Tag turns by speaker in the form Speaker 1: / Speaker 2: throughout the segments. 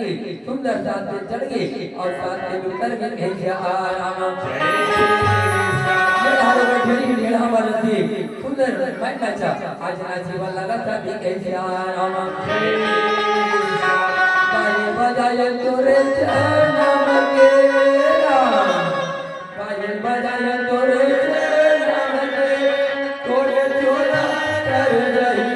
Speaker 1: के सुंदर साथ से चढ़ गए और साथ में उतर गए कैसे राम ढेड़ा बरसी सुंदर मैं नाचा आज नाची वाला लगा भी कैसे राम बाजे बजाए तोरे नाम के बाजे बजाए तोरे नाम के तोरे चोला कर रही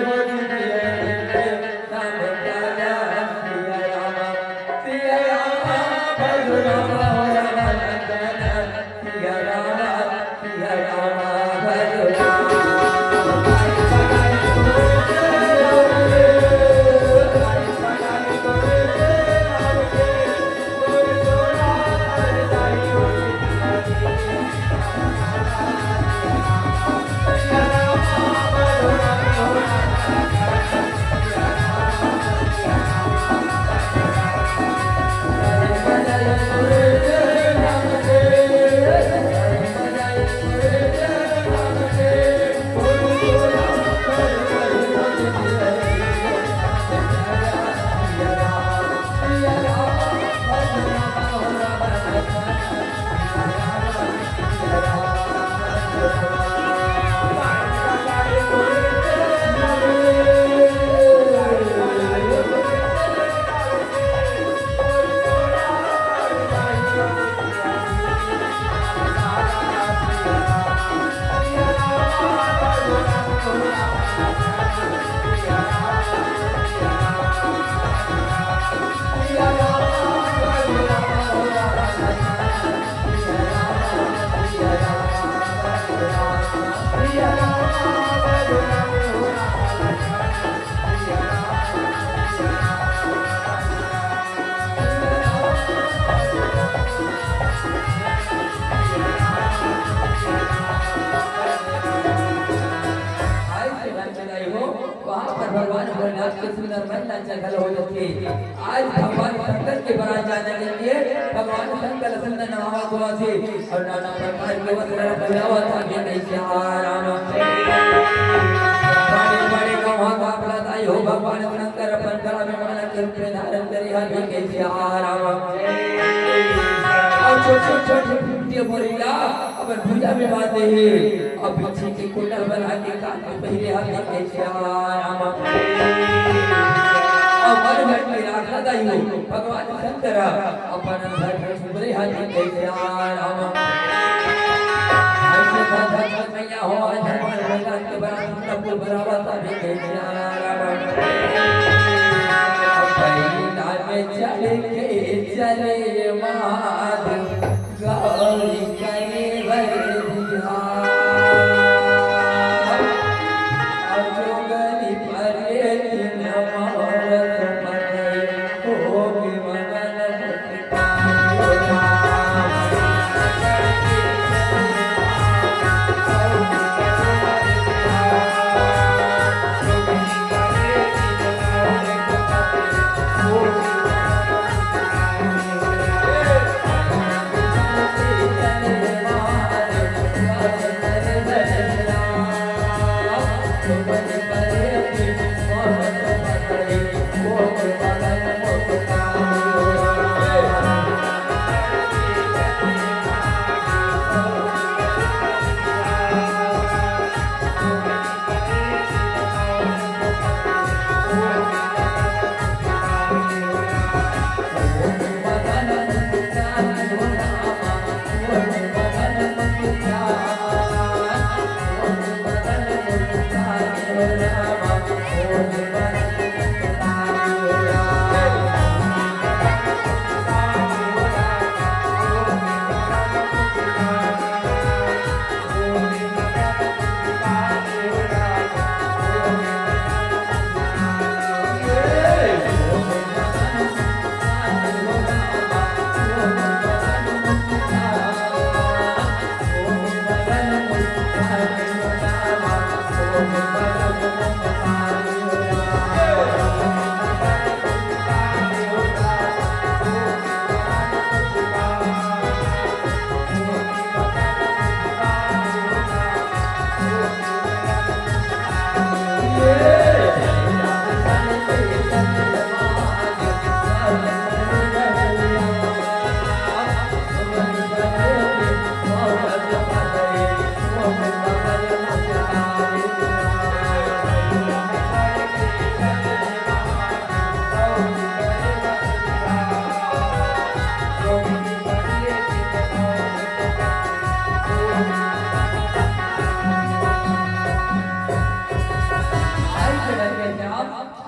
Speaker 1: भगवान भोलेनाथ के सुंदर महिला जगल हो जाती आज भगवान शंकर के बरात जाने के लिए भगवान शंकर सुंदर नवा हुआ थे और नाना प्रकार के वस्त्र पहनावा था कि कैसे राम बड़े बड़े गवा का अपराधाई हो भगवान शंकर अपन गला में माला के रूप में धारण करी है कैसे राम और छोटे छोटे फूटे बोलिया अपन भुजा में बांधे हैं और पीछे के कुंडल बना के कान में पहले हाथ कैसे राम और मन घर में राख लगाई हो भगवान शंकर अपन घर में सुबह हाथ कैसे राम ऐसे दादा मैया हो भगवान भगवान के बराबर को बराबर था कैसे राम पैना में चले माधव गौरी करे वरदिहा अजोगनी परे दिन मोरत परे होगे मगन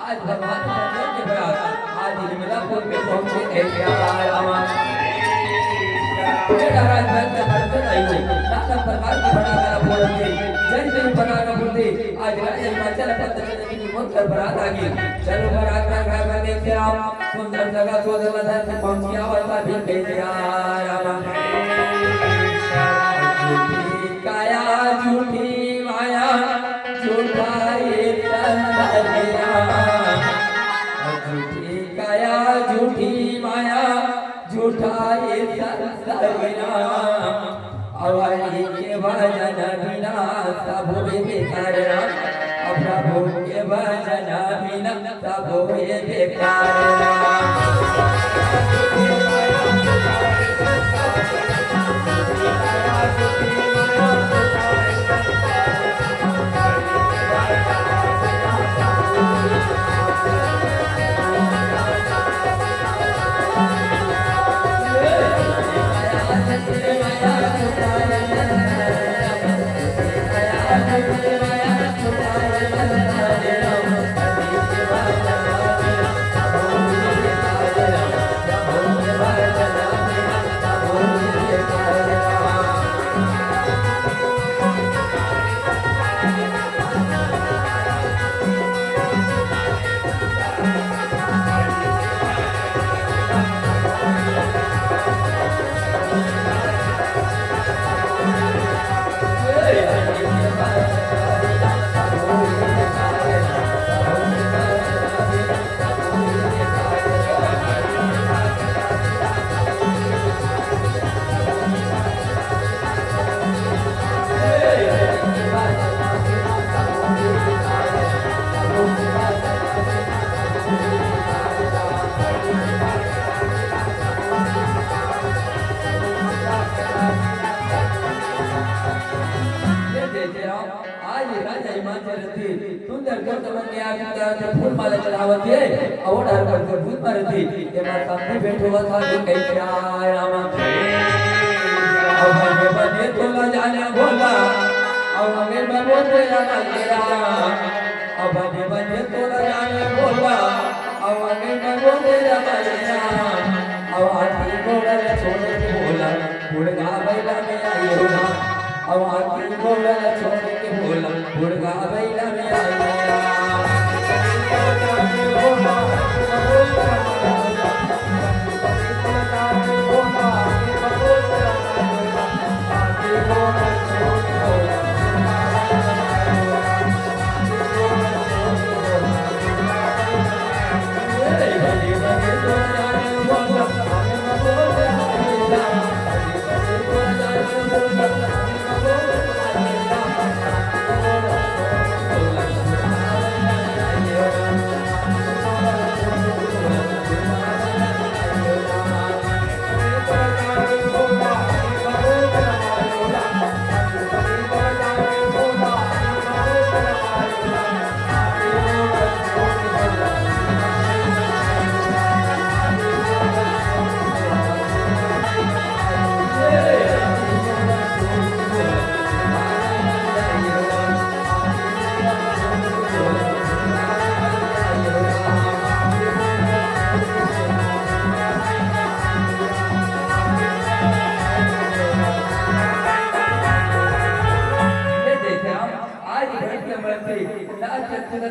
Speaker 1: आज भगवान शंकर के बारात आज हिमलापुर में पहुंचे थे रामा राज भक्त भरत आई नाना प्रकार की बनाना बोलते जन जन बनाना बोलते आज राजा हिमाचल पत्थर की मौत कर बारात आ गई चलो बारात का घर में देखते आप सुंदर जगह सोदल धर में पहुंची आवता भी कह रामा काया झूठी माया झूठा ये संदरिया झूठी काया झूठी माया झूठा ये संदरिया अवाई के भजन बिना सब बेकार प्रभु के भजन बिना सब बेकार सुंदर गौतम ने आके फूल माला चढ़ावती है और हर कर भूत मारती के मां सामने बैठो था कि कई राम अब हमें बने तो न जाने बोला अब हमें बनो तेरा तेरा अब हमें बने तो न जाने बोला अब हमें बनो तेरा तेरा अब हाथी घोड़ा छोड़ के बोला बुढ़गा बैला में आई होगा अब हाथी घोड़ा छोड़ के बोला बुढ़गा बैला में आई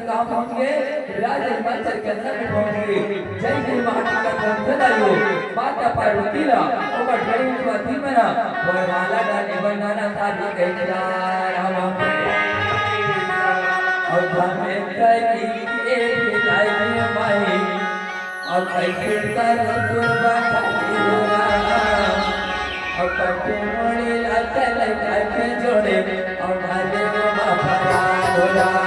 Speaker 1: कहाँ पहुँच गए राजा हिमाचल के अंदर में पहुँच गए जय जय महाकाल का धनायो माता पार्वती ला और ड्राइव स्वाति मना और माला डाले बनाना था भी कहीं राम और हमें कहीं एक लाइन माई और कैसे कर दुर्गा ठाकुरा और कटे मोड़े लाचल के जोड़े और ढाले बाबा होला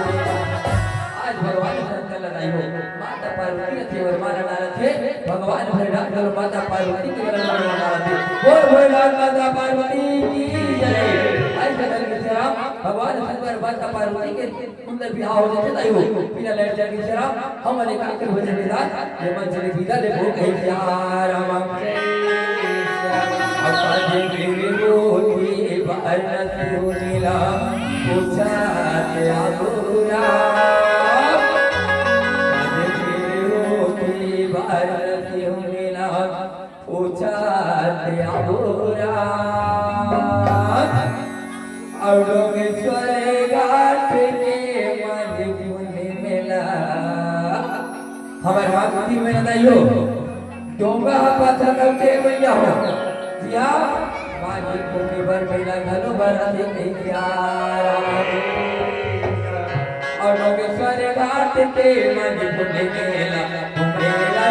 Speaker 1: आज भगवान शंकर लड़ाई हो माता पार्वती थे और मारा नारा थे भगवान भोलेनाथ और माता पार्वती के लड़ाई नारा थे बोल भोलेनाथ माता पार्वती की जय। आज जगत के श्याम भगवान शंकर माता पार्वती के सुंदर विवाह हो जाते ताई हो बिना लड़ जाए के श्याम हम अनेक आकर हो जाए दास ये मन चले विदा ले भो कहीं प्यार राम अपाजे मेरे मोती बरस नीला पूछा क्या बुरा हमारे भक्ति में नहीं हो डोंगा पत्थर करके भैया हो जिया माजी भूमि पर मेला घनो भरा दे प्यार और डोंगेश्वर घाट पे माजी भूमि मेला